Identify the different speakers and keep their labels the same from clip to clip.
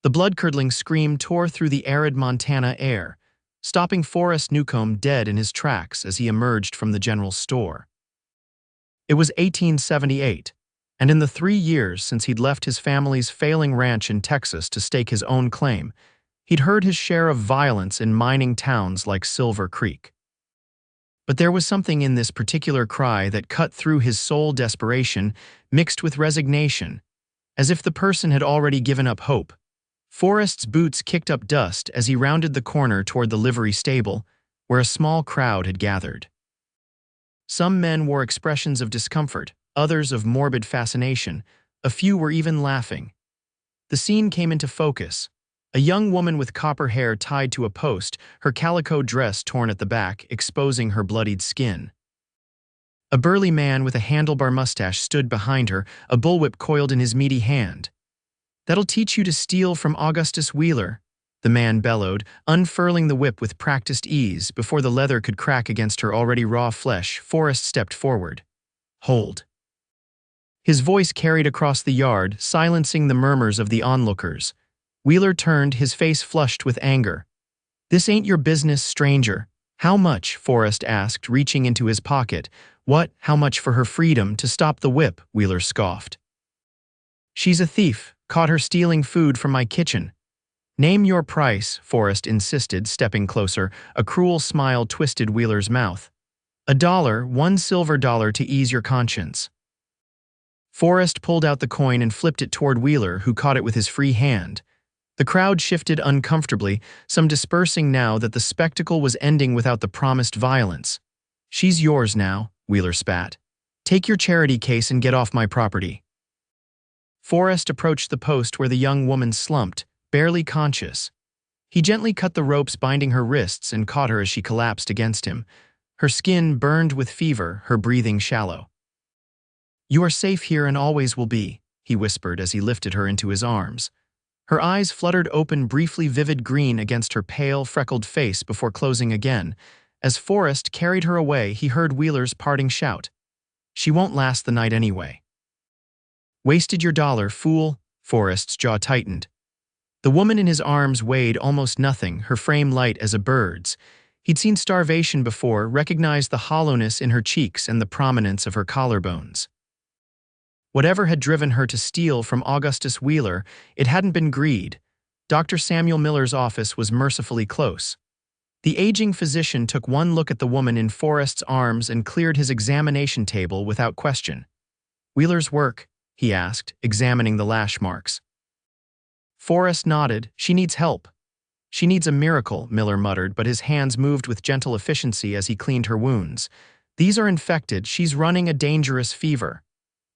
Speaker 1: The blood-curdling scream tore through the arid Montana air, stopping Forrest Newcomb dead in his tracks as he emerged from the general store. It was 1878, and in the 3 years since he'd left his family's failing ranch in Texas to stake his own claim, he'd heard his share of violence in mining towns like Silver Creek. But there was something in this particular cry that cut through his soul, desperation mixed with resignation, as if the person had already given up hope. Forrest's boots kicked up dust as he rounded the corner toward the livery stable, where a small crowd had gathered. Some men wore expressions of discomfort, others of morbid fascination, a few were even laughing. The scene came into focus. A young woman with copper hair tied to a post, her calico dress torn at the back, exposing her bloodied skin. A burly man with a handlebar mustache stood behind her, a bullwhip coiled in his meaty hand. "That'll teach you to steal from Augustus Wheeler," the man bellowed, unfurling the whip with practiced ease. Before the leather could crack against her already raw flesh, Forrest stepped forward. "Hold." His voice carried across the yard, silencing the murmurs of the onlookers. Wheeler turned, his face flushed with anger. "This ain't your business, stranger." "How much?" Forrest asked, reaching into his pocket. "What? How much for her freedom to stop the whip?" Wheeler scoffed. "She's a thief. Caught her stealing food from my kitchen." "Name your price," Forrest insisted, stepping closer. A cruel smile twisted Wheeler's mouth. $1, $1 silver to ease your conscience." Forrest pulled out the coin and flipped it toward Wheeler, who caught it with his free hand. The crowd shifted uncomfortably, some dispersing now that the spectacle was ending without the promised violence. "She's yours now," Wheeler spat. "Take your charity case and get off my property." Forrest approached the post where the young woman slumped, barely conscious. He gently cut the ropes binding her wrists and caught her as she collapsed against him. Her skin burned with fever, her breathing shallow. "You are safe here and always will be," he whispered as he lifted her into his arms. Her eyes fluttered open, briefly vivid green against her pale, freckled face before closing again. As Forrest carried her away, he heard Wheeler's parting shout. "She won't last the night anyway." "Wasted your dollar, fool." Forrest's jaw tightened. The woman in his arms weighed almost nothing, her frame light as a bird's. He'd seen starvation before, recognized the hollowness in her cheeks and the prominence of her collarbones. Whatever had driven her to steal from Augustus Wheeler, it hadn't been greed. Dr. Samuel Miller's office was mercifully close. The aging physician took one look at the woman in Forrest's arms and cleared his examination table without question. "Wheeler's work?" he asked, examining the lash marks. Forrest nodded. "She needs help." "She needs a miracle," Miller muttered, but his hands moved with gentle efficiency as he cleaned her wounds. "These are infected. She's running a dangerous fever."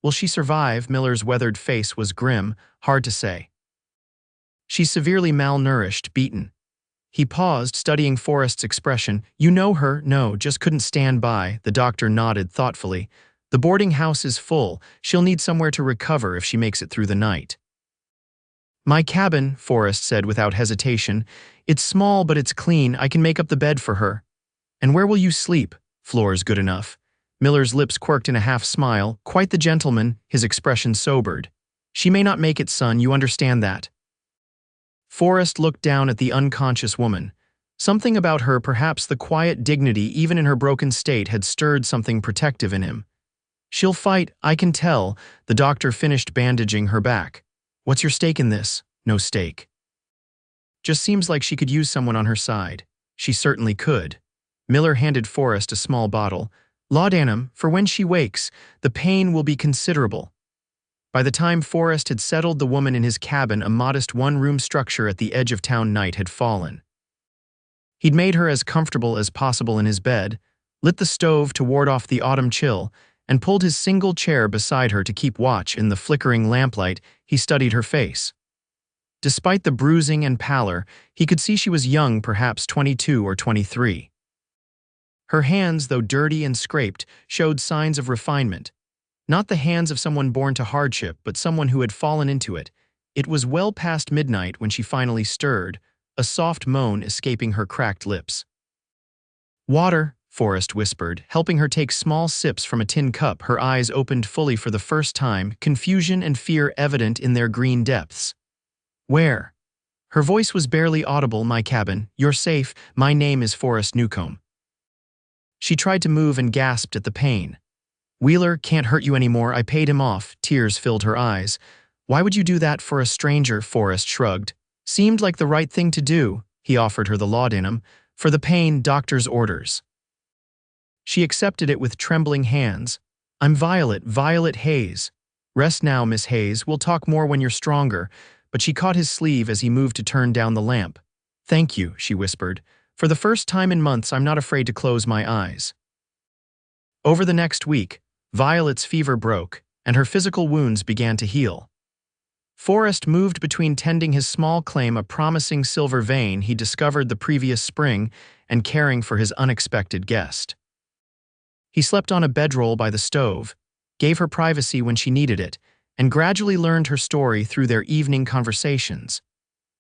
Speaker 1: "Will she survive?" Miller's weathered face was grim, hard to say. "She's severely malnourished, beaten." He paused, studying Forrest's expression. "You know her?" "No, just couldn't stand by." The doctor nodded thoughtfully. "The boarding house is full. She'll need somewhere to recover if she makes it through the night." "My cabin," Forrest said without hesitation. "It's small, but it's clean. I can make up the bed for her." "And where will you sleep?" "Floor's good enough." Miller's lips quirked in a half-smile. "Quite the gentleman," his expression sobered. "She may not make it, son, you understand that." Forrest looked down at the unconscious woman. Something about her, perhaps the quiet dignity even in her broken state, had stirred something protective in him. "She'll fight, I can tell." The doctor finished bandaging her back. "What's your stake in this?" "No stake. Just seems like she could use someone on her side." "She certainly could." Miller handed Forrest a small bottle. "Laudanum, for when she wakes. The pain will be considerable." By the time Forrest had settled the woman in his cabin, a modest one-room structure at the edge of town, night had fallen. He'd made her as comfortable as possible in his bed, lit the stove to ward off the autumn chill, and pulled his single chair beside her to keep watch. In the flickering lamplight, he studied her face. Despite the bruising and pallor, he could see she was young, perhaps 22 or 23. Her hands, though dirty and scraped, showed signs of refinement. Not the hands of someone born to hardship, but someone who had fallen into it. It was well past midnight when she finally stirred, a soft moan escaping her cracked lips. "Water," Forrest whispered, helping her take small sips from a tin cup. Her eyes opened fully for the first time, confusion and fear evident in their green depths. "Where?" Her voice was barely audible. "My cabin. You're safe. My name is Forrest Newcomb." She tried to move and gasped at the pain. "Wheeler can't hurt you anymore. I paid him off." Tears filled her eyes. "Why would you do that for a stranger?" Forrest shrugged. "Seemed like the right thing to do." He offered her the laudanum. "For the pain, doctor's orders." She accepted it with trembling hands. "I'm Violet Hayes." "Rest now, Miss Hayes. We'll talk more when you're stronger." But she caught his sleeve as he moved to turn down the lamp. "Thank you," she whispered. "For the first time in months, I'm not afraid to close my eyes." Over the next week, Violet's fever broke, and her physical wounds began to heal. Forrest moved between tending his small claim, a promising silver vein he discovered the previous spring, and caring for his unexpected guest. He slept on a bedroll by the stove, gave her privacy when she needed it, and gradually learned her story through their evening conversations.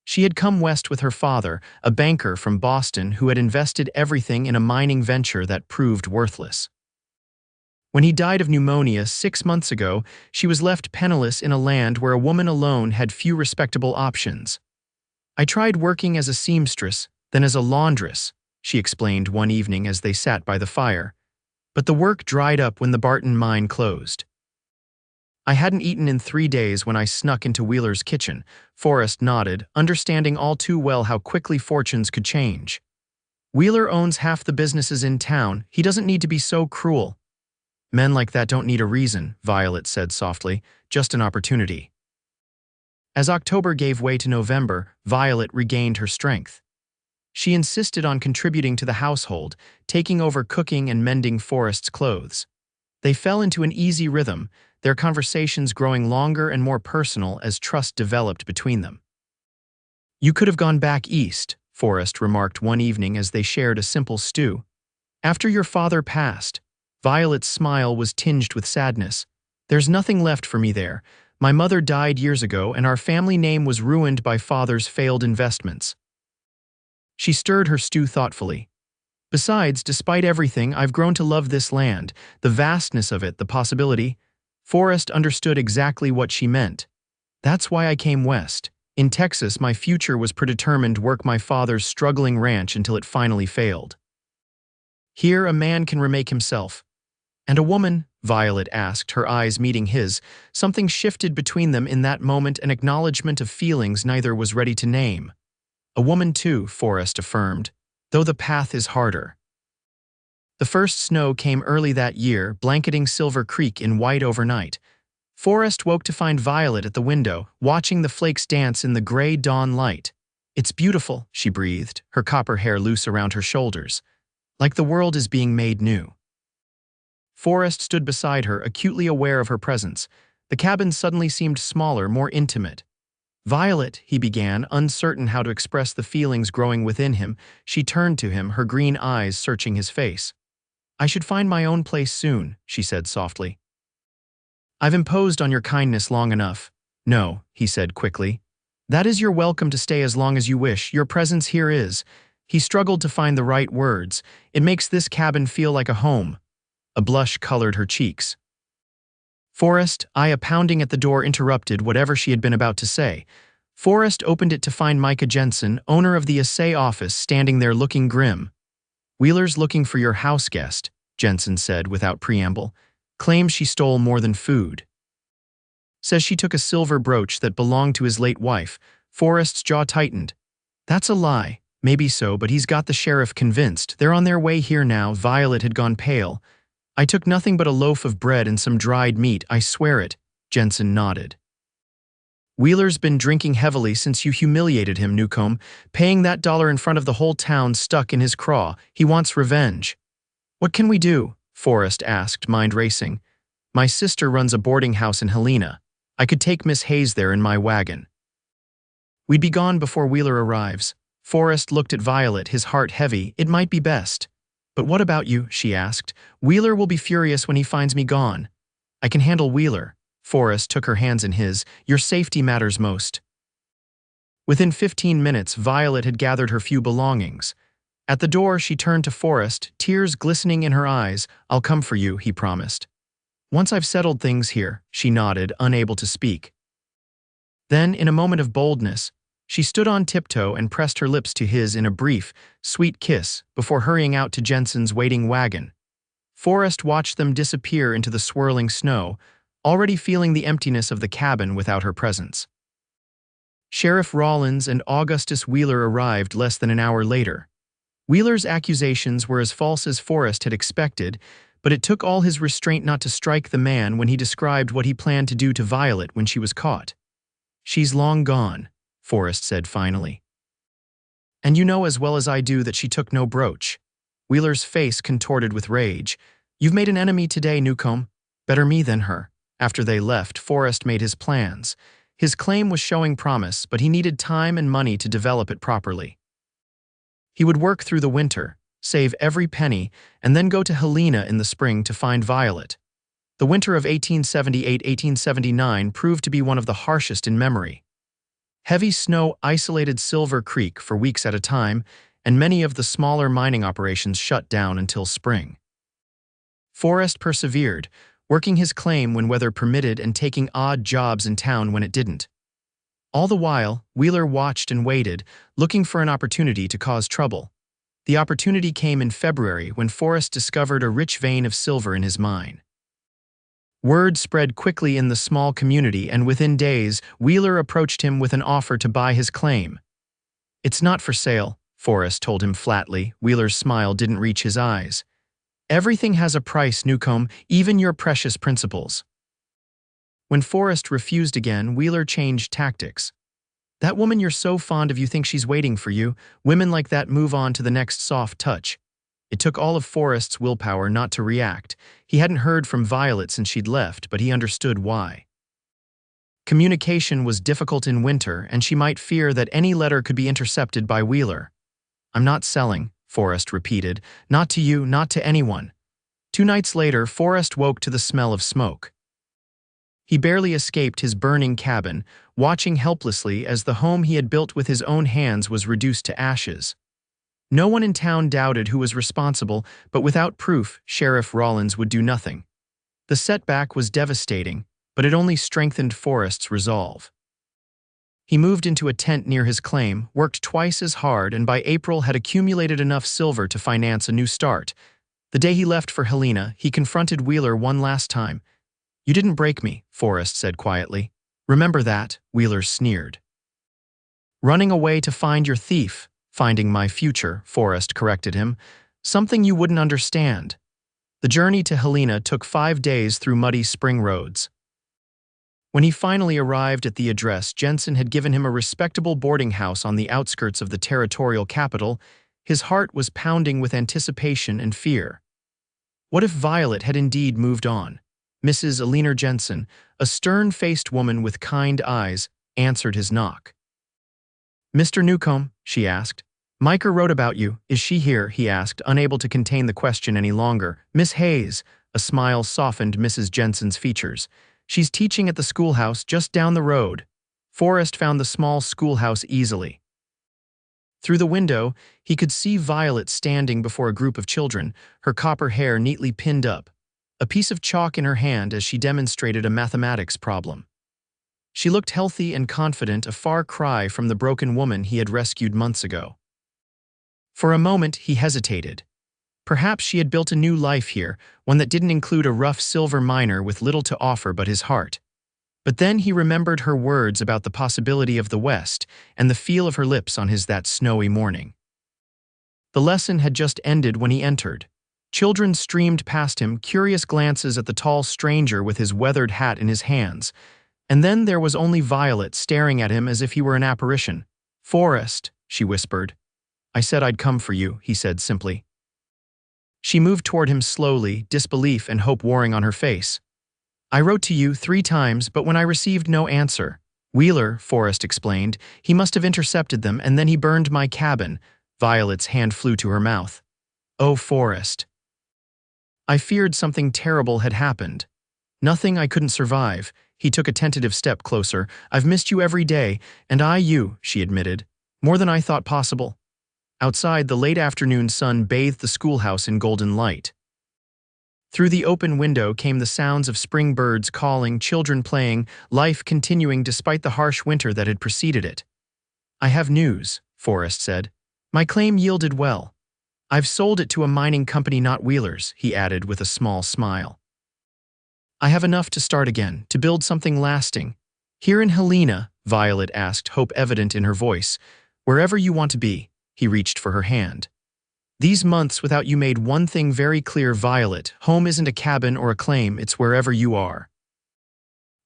Speaker 1: She had come west with her father, a banker from Boston who had invested everything in a mining venture that proved worthless. When he died of pneumonia 6 months ago, she was left penniless in a land where a woman alone had few respectable options. "I tried working as a seamstress, then as a laundress," she explained one evening as they sat by the fire. "But the work dried up when the Barton mine closed. I hadn't eaten in 3 days when I snuck into Wheeler's kitchen." Forrest nodded, understanding all too well how quickly fortunes could change. "Wheeler owns half the businesses in town. He doesn't need to be so cruel." "Men like that don't need a reason," Violet said softly, "just an opportunity." As October gave way to November, Violet regained her strength. She insisted on contributing to the household, taking over cooking and mending Forrest's clothes. They fell into an easy rhythm, their conversations growing longer and more personal as trust developed between them. "You could have gone back east," Forrest remarked one evening as they shared a simple stew. "After your father passed." Violet's smile was tinged with sadness. "There's nothing left for me there. My mother died years ago, and our family name was ruined by father's failed investments." She stirred her stew thoughtfully. "Besides, despite everything, I've grown to love this land, the vastness of it, the possibility." Forrest understood exactly what she meant. "That's why I came west. In Texas, my future was predetermined. Work my father's struggling ranch until it finally failed. Here, a man can remake himself." "And a woman?" Violet asked, her eyes meeting his. Something shifted between them in that moment, an acknowledgement of feelings neither was ready to name. "A woman too," Forrest affirmed, "though the path is harder." The first snow came early that year, blanketing Silver Creek in white overnight. Forrest woke to find Violet at the window, watching the flakes dance in the gray dawn light. "It's beautiful," she breathed, her copper hair loose around her shoulders. "Like the world is being made new." Forrest stood beside her, acutely aware of her presence. The cabin suddenly seemed smaller, more intimate. "Violet," he began, uncertain how to express the feelings growing within him. She turned to him, her green eyes searching his face. "I should find my own place soon," she said softly. "I've imposed on your kindness long enough." "No," he said quickly. "That is you're welcome to stay as long as you wish. Your presence here is." He struggled to find the right words. "It makes this cabin feel like a home." A blush colored her cheeks. Forrest, a pounding at the door interrupted whatever she had been about to say. Forrest opened it to find Micah Jensen, owner of the assay office, standing there looking grim. "Wheeler's looking for your house guest," Jensen said without preamble. "Claims she stole more than food. Says she took a silver brooch that belonged to his late wife." Forrest's jaw tightened. "That's a lie." "Maybe so, but he's got the sheriff convinced. They're on their way here now." Violet had gone pale. "I took nothing but a loaf of bread and some dried meat, I swear it." Jensen nodded. "Wheeler's been drinking heavily since you humiliated him, Newcomb. Paying that dollar in front of the whole town stuck in his craw. He wants revenge." "What can we do?" Forrest asked, mind racing. "My sister runs a boarding house in Helena. I could take Miss Hayes there in my wagon." "We'd be gone before Wheeler arrives." Forrest looked at Violet, his heart heavy. "It might be best." "But what about you?" she asked. "Wheeler will be furious when he finds me gone." "I can handle Wheeler." Forrest took her hands in his. "Your safety matters most." Within 15 minutes, Violet had gathered her few belongings. At the door, she turned to Forrest, tears glistening in her eyes. "I'll come for you," he promised. "Once I've settled things here," she nodded, unable to speak. Then, in a moment of boldness, She stood on tiptoe and pressed her lips to his in a brief, sweet kiss before hurrying out to Jensen's waiting wagon. Forrest watched them disappear into the swirling snow, already feeling the emptiness of the cabin without her presence. Sheriff Rollins and Augustus Wheeler arrived less than an hour later. Wheeler's accusations were as false as Forrest had expected, but it took all his restraint not to strike the man when he described what he planned to do to Violet when she was caught. "She's long gone," Forrest said finally. "And you know as well as I do that she took no brooch." Wheeler's face contorted with rage. "You've made an enemy today, Newcomb. Better me than her." After they left, Forrest made his plans. His claim was showing promise, but he needed time and money to develop it properly. He would work through the winter, save every penny, and then go to Helena in the spring to find Violet. The winter of 1878-1879 proved to be one of the harshest in memory. Heavy snow isolated Silver Creek for weeks at a time, and many of the smaller mining operations shut down until spring. Forrest persevered, working his claim when weather permitted and taking odd jobs in town when it didn't. All the while, Wheeler watched and waited, looking for an opportunity to cause trouble. The opportunity came in February when Forrest discovered a rich vein of silver in his mine. Word spread quickly in the small community, and within days, Wheeler approached him with an offer to buy his claim. "It's not for sale," Forrest told him flatly. Wheeler's smile didn't reach his eyes. "Everything has a price, Newcomb, even your precious principles." When Forrest refused again, Wheeler changed tactics. "That woman you're so fond of, you think she's waiting for you. Women like that move on to the next soft touch." It took all of Forrest's willpower not to react. He hadn't heard from Violet since she'd left, but he understood why. Communication was difficult in winter, and she might fear that any letter could be intercepted by Wheeler. "I'm not selling," Forrest repeated. "Not to you, not to anyone." 2 nights later, Forrest woke to the smell of smoke. He barely escaped his burning cabin, watching helplessly as the home he had built with his own hands was reduced to ashes. No one in town doubted who was responsible, but without proof, Sheriff Rollins would do nothing. The setback was devastating, but it only strengthened Forrest's resolve. He moved into a tent near his claim, worked twice as hard, and by April had accumulated enough silver to finance a new start. The day he left for Helena, he confronted Wheeler one last time. "You didn't break me," Forrest said quietly. "Remember that," Wheeler sneered. "Running away to find your thief." "Finding my future," Forrest corrected him. "Something you wouldn't understand." The journey to Helena took 5 days through muddy spring roads. When he finally arrived at the address, Jensen had given him a respectable boarding house on the outskirts of the territorial capital. His heart was pounding with anticipation and fear. What if Violet had indeed moved on? Mrs. Eleanor Jensen, a stern-faced woman with kind eyes, answered his knock. "Mr. Newcomb," she asked. "Micah wrote about you. Is she here?" he asked, unable to contain the question any longer. "Miss Hayes." A smile softened Mrs. Jensen's features. "She's teaching at the schoolhouse just down the road." Forrest found the small schoolhouse easily. Through the window, he could see Violet standing before a group of children, her copper hair neatly pinned up, a piece of chalk in her hand as she demonstrated a mathematics problem. She looked healthy and confident, a far cry from the broken woman he had rescued months ago. For a moment, he hesitated. Perhaps she had built a new life here, one that didn't include a rough silver miner with little to offer but his heart. But then he remembered her words about the possibility of the West and the feel of her lips on his that snowy morning. The lesson had just ended when he entered. Children streamed past him, curious glances at the tall stranger with his weathered hat in his hands. And then there was only Violet staring at him as if he were an apparition. "Forrest," she whispered. "I said I'd come for you," he said simply. She moved toward him slowly, disbelief and hope warring on her face. "I wrote to you 3 times, but when I received no answer." "Wheeler," Forrest explained. "He must have intercepted them, and then he burned my cabin." Violet's hand flew to her mouth. "Oh, Forrest." "I feared something terrible had happened. Nothing I couldn't survive." He took a tentative step closer. "I've missed you every day, and I you," she admitted. "More than I thought possible." Outside, the late afternoon sun bathed the schoolhouse in golden light. Through the open window came the sounds of spring birds calling, children playing, life continuing despite the harsh winter that had preceded it. I have news, Forrest said. My claim yielded well. I've sold it to a mining company, not Wheeler's, he added with a small smile. I have enough to start again, to build something lasting. Here in Helena, Violet asked, hope evident in her voice. Wherever you want to be, he reached for her hand. These months without you made one thing very clear, Violet. Home isn't a cabin or a claim, it's wherever you are.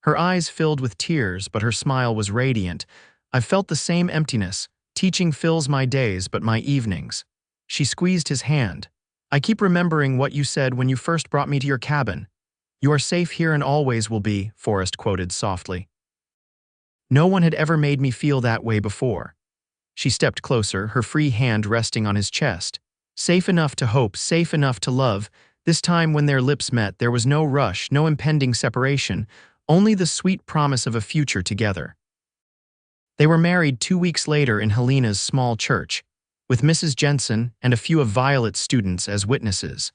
Speaker 1: Her eyes filled with tears, but her smile was radiant. I've felt the same emptiness. Teaching fills my days, but my evenings. She squeezed his hand. I keep remembering what you said when you first brought me to your cabin. You are safe here and always will be, Forrest quoted softly. No one had ever made me feel that way before. She stepped closer, her free hand resting on his chest. Safe enough to hope, safe enough to love. This time when their lips met, there was no rush, no impending separation, only the sweet promise of a future together. They were married 2 weeks later in Helena's small church, with Mrs. Jensen and a few of Violet's students as witnesses.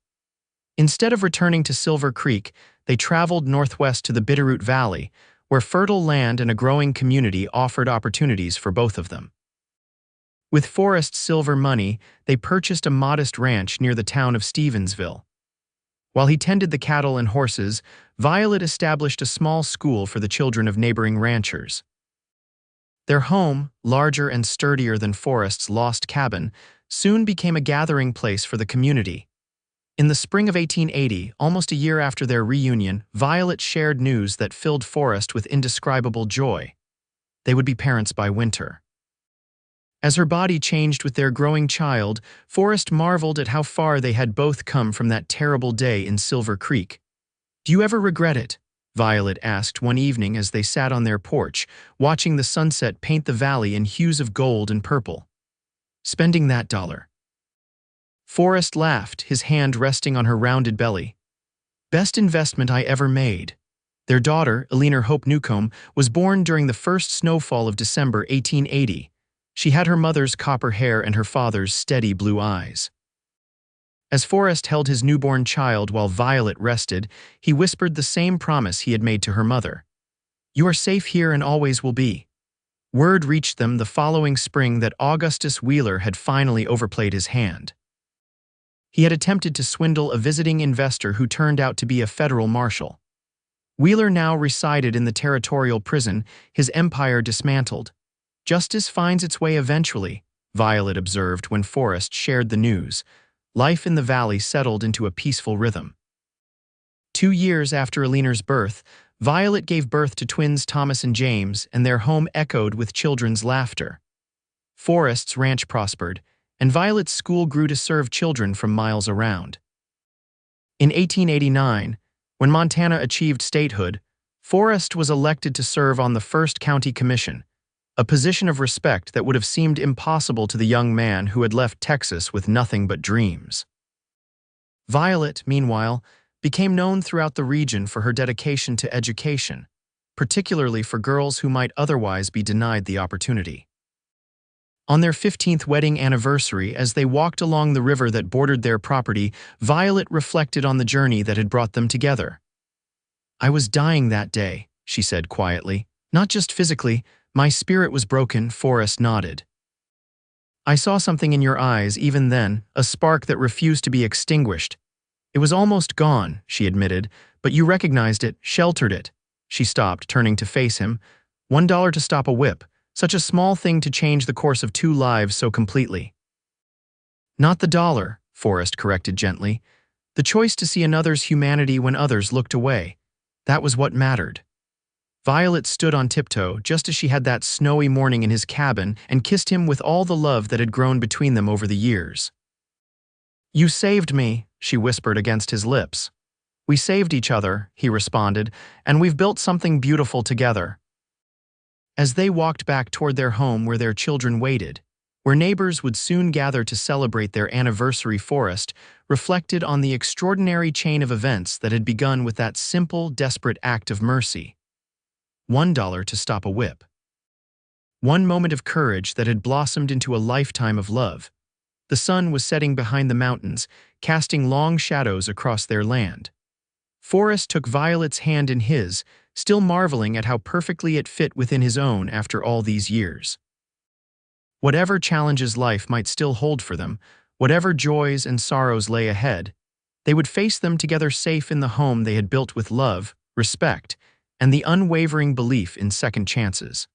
Speaker 1: Instead of returning to Silver Creek, they traveled northwest to the Bitterroot Valley, where fertile land and a growing community offered opportunities for both of them. With Forrest's silver money, they purchased a modest ranch near the town of Stevensville. While he tended the cattle and horses, Violet established a small school for the children of neighboring ranchers. Their home, larger and sturdier than Forrest's lost cabin, soon became a gathering place for the community. In the spring of 1880, almost a year after their reunion, Violet shared news that filled Forrest with indescribable joy. They would be parents by winter. As her body changed with their growing child, Forrest marveled at how far they had both come from that terrible day in Silver Creek. Do you ever regret it? Violet asked one evening as they sat on their porch, watching the sunset paint the valley in hues of gold and purple. Spending that dollar. Forrest laughed, his hand resting on her rounded belly. Best investment I ever made. Their daughter, Eleanor Hope Newcomb, was born during the first snowfall of December 1880. She had her mother's copper hair and her father's steady blue eyes. As Forrest held his newborn child while Violet rested, he whispered the same promise he had made to her mother. You are safe here and always will be. Word reached them the following spring that Augustus Wheeler had finally overplayed his hand. He had attempted to swindle a visiting investor who turned out to be a federal marshal. Wheeler now resided in the territorial prison, his empire dismantled. Justice finds its way eventually, Violet observed when Forrest shared the news. Life in the valley settled into a peaceful rhythm. 2 years after Eleanor's birth, Violet gave birth to twins Thomas and James, and their home echoed with children's laughter. Forrest's ranch prospered, and Violet's school grew to serve children from miles around. In 1889, when Montana achieved statehood, Forrest was elected to serve on the 1st County Commission, a position of respect that would have seemed impossible to the young man who had left Texas with nothing but dreams. Violet, meanwhile, became known throughout the region for her dedication to education, particularly for girls who might otherwise be denied the opportunity. On their 15th wedding anniversary, as they walked along the river that bordered their property, Violet reflected on the journey that had brought them together. I was dying that day, she said quietly. Not just physically, my spirit was broken, Forrest nodded. I saw something in your eyes even then, a spark that refused to be extinguished. It was almost gone, she admitted, but you recognized it, sheltered it. She stopped, turning to face him. $1 to stop a whip. Such a small thing to change the course of 2 lives so completely. Not the dollar, Forrest corrected gently. The choice to see another's humanity when others looked away. That was what mattered. Violet stood on tiptoe, just as she had that snowy morning in his cabin, and kissed him with all the love that had grown between them over the years. You saved me, she whispered against his lips. We saved each other, he responded, and we've built something beautiful together. As they walked back toward their home where their children waited, where neighbors would soon gather to celebrate their anniversary, Forrest reflected on the extraordinary chain of events that had begun with that simple, desperate act of mercy. $1 to stop a whip. One moment of courage that had blossomed into a lifetime of love. The sun was setting behind the mountains, casting long shadows across their land. Forrest took Violet's hand in his, still marveling at how perfectly it fit within his own after all these years. Whatever challenges life might still hold for them, whatever joys and sorrows lay ahead, they would face them together safe in the home they had built with love, respect, and the unwavering belief in second chances.